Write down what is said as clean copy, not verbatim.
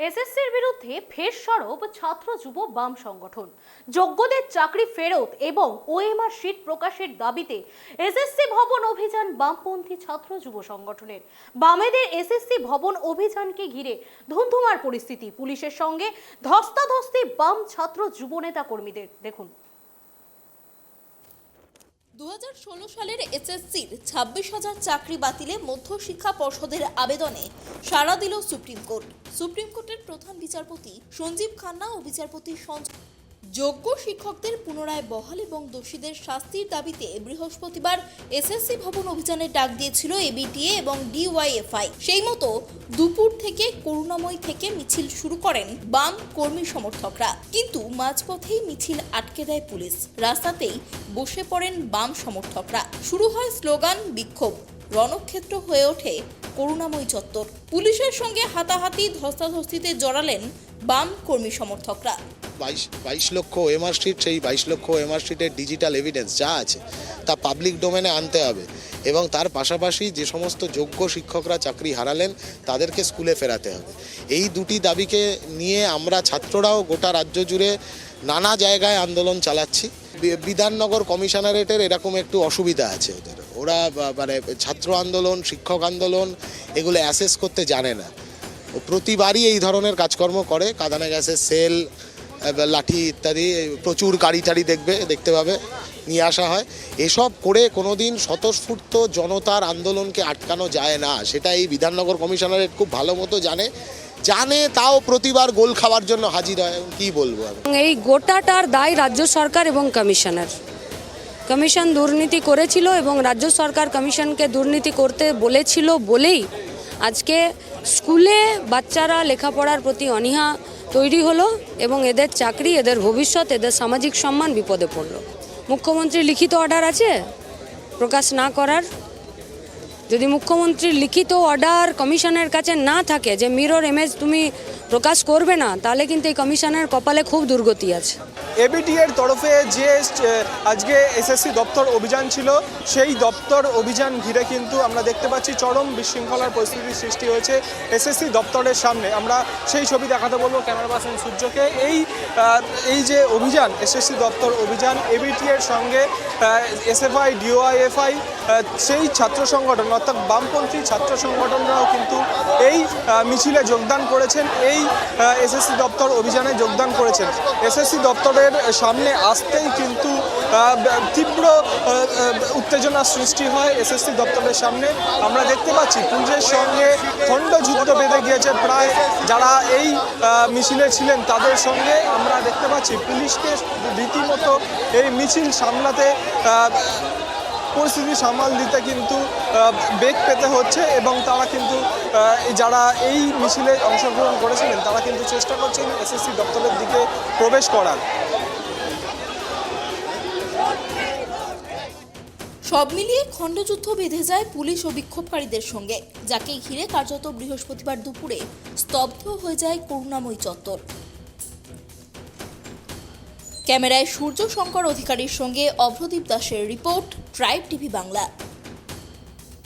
এসএসসির বিরুদ্ধে ফের সরব ছাত্র যুব বাম সংগঠন। যোগ্যদের চাকরি ফেরত এবং ওএমআর শিট প্রকাশের দাবিতে এসএসসি ভবন অভিযান বামপন্থী ছাত্র যুব সংগঠনের। বামেদের এসএসসি ভবন অভিযানকে ঘিরে ধুন্ধুমার পরিস্থিতি, পুলিশের সঙ্গে ধস্তাধস্তি বাম ছাত্র যুব নেতা কর্মীদের। দেখুন। 2016 সালের এসএসসির 26,000 চাকরি বাতিলে মধ্যশিক্ষা পর্ষদের আবেদনে সাড়া দিল সুপ্রিম কোর্ট। সুপ্রিম কোর্টের প্রধান বিচারপতি সঞ্জীব খান্না ও বিচারপতি যোগ্য শিক্ষকদের পুনরায় বহাল এবং দোষীদের শাস্তির দাবিতে বৃহস্পতিবার এসএসসি ভবন অভিযানের ডাক দিয়েছিল এবিটিএ এবং ডিওয়াইএফআই। সেই মতো দুপুর থেকে করুণাময় থেকে মিছিল শুরু করেন বাম কর্মী সমর্থকরা, কিন্তু মাঝপথেই মিছিল আটকে দেয় পুলিশ। রাস্তাতেই বসে পড়েন বাম সমর্থকরা। শুরু হয় স্লোগান, বিক্ষোভ। রণক্ষেত্র হয়ে ওঠে করুণাময় চত্বর। পুলিশের সঙ্গে হাতাহাতি ধস্তাধস্তিতে জড়ালেন বাম কর্মী সমর্থকরা। 22 লক্ষ ওএমআর শিট, সেই 22 লক্ষ ওএমআর শিটের ডিজিটাল এভিডেন্স যা আছে তা পাবলিক ডোমেনে আনতে হবে এবং তার পাশাপাশি যে সমস্ত যোগ্য শিক্ষকরা চাকরি হারালেন তাদেরকে স্কুলে ফেরাতে হবে। এই দুটি দাবিকে নিয়ে আমরা ছাত্ররাও গোটা রাজ্য জুড়ে নানা জায়গায় আন্দোলন চালাচ্ছি। বিধাননগর কমিশনারেটের এরকম একটু অসুবিধা আছে, ওরা মানে ছাত্র আন্দোলন, শিক্ষক আন্দোলন এগুলো অ্যাসেস করতে জানে না। প্রতিবারই এই ধরনের কাজকর্ম করে, কাঁদানে গ্যাসের সেল, লাঠি ইত্যাদি প্রচুর গাড়ি টাড়ি দেখতে পাবে নিয়ে আসা হয়। এসব করে কোনোদিন স্বতঃস্ফূর্ত জনতার আন্দোলনকে আটকানো যায় না, সেটা এই বিধাননগর কমিশনারেট খুব ভালো মতো জানে তাও প্রতিবার গোল খাওয়ার জন্য হাজির হয়। কি বলবো আমি, এই গোটাটার দায় রাজ্য সরকার এবং কমিশন দুর্নীতি করেছিল এবং রাজ্য সরকার কমিশনকে দুর্নীতি করতে বলেছিল বলেই আজকে স্কুলে বাচ্চারা লেখাপড়ার প্রতি অনীহা তৈরি হলো এবং এদের চাকরি, এদের ভবিষ্যৎ, এদের সামাজিক সম্মান বিপদে পড়লো। মুখ্যমন্ত্রীর লিখিত অর্ডার আছে প্রকাশ না করার। যদি মুখ্যমন্ত্রীর লিখিত অর্ডার কমিশনের কাছে না থাকে যে মিরর ইমেজ তুমি প্রকাশ করবে না, তাহলে কিন্তু এই কমিশনের কপালে খুব দুর্গতি আছে। এবিটিএর তরফে যে আজকে এসএসসি দপ্তর অভিযান ছিল, সেই দপ্তর অভিযান ঘিরে কিন্তু আমরা দেখতে পাচ্ছি চরম বিশৃঙ্খলার পরিস্থিতির সৃষ্টি হয়েছে এসএসসি দপ্তরের সামনে। আমরা সেই ছবি দেখাতে বলবো ক্যামেরা পার্সন সূর্যকে। এই যে অভিযান, এসএসসি দপ্তর অভিযান, এবিটিএর সঙ্গে এসএফআই, ডিওআইএফআই, সেই ছাত্র সংগঠন অর্থাৎ বামপন্থী ছাত্র সংগঠনরাও কিন্তু এই মিছিলে যোগদান করেছেন, এই এসএসসি দপ্তর অভিযানে যোগদান করেছেন। এসএসসি দপ্তরের সামনে আসতেই কিন্তু তীব্র উত্তেজনার সৃষ্টি হয় এসএসসি দপ্তরের সামনে। আমরা দেখতে পাচ্ছি পুলিশের সঙ্গে খণ্ডযুদ্ধ বেঁধে গিয়েছে প্রায় যারা এই মিছিলে ছিলেন তাদের সঙ্গে। আমরা দেখতে পাচ্ছি পুলিশকে রীতিমতো এই মিছিল সামলাতে, পরিস্থিতি সামাল দিতে কিন্তু বেগ পেতে হচ্ছে এবং তারা কিন্তু যারা এই মিছিলে অংশগ্রহণ করেছিলেন তারা কিন্তু চেষ্টা করছেন এসএসসি দপ্তরের দিকে প্রবেশ করার। সব মিলিয়ে খণ্ডযুদ্ধ বেঁধে যায় পুলিশ ও বিক্ষোভকারীদের সঙ্গে, যাকে ঘিরে কার্যত বৃহস্পতিবার দুপুরে স্তব্ধ হয়ে যায় করুণাময় চত্বর। ক্যামেরায় সূর্য শঙ্কর অধিকারীর সঙ্গে অভ্রদীপ দাসের রিপোর্ট, ট্রাইব টিভি বাংলা।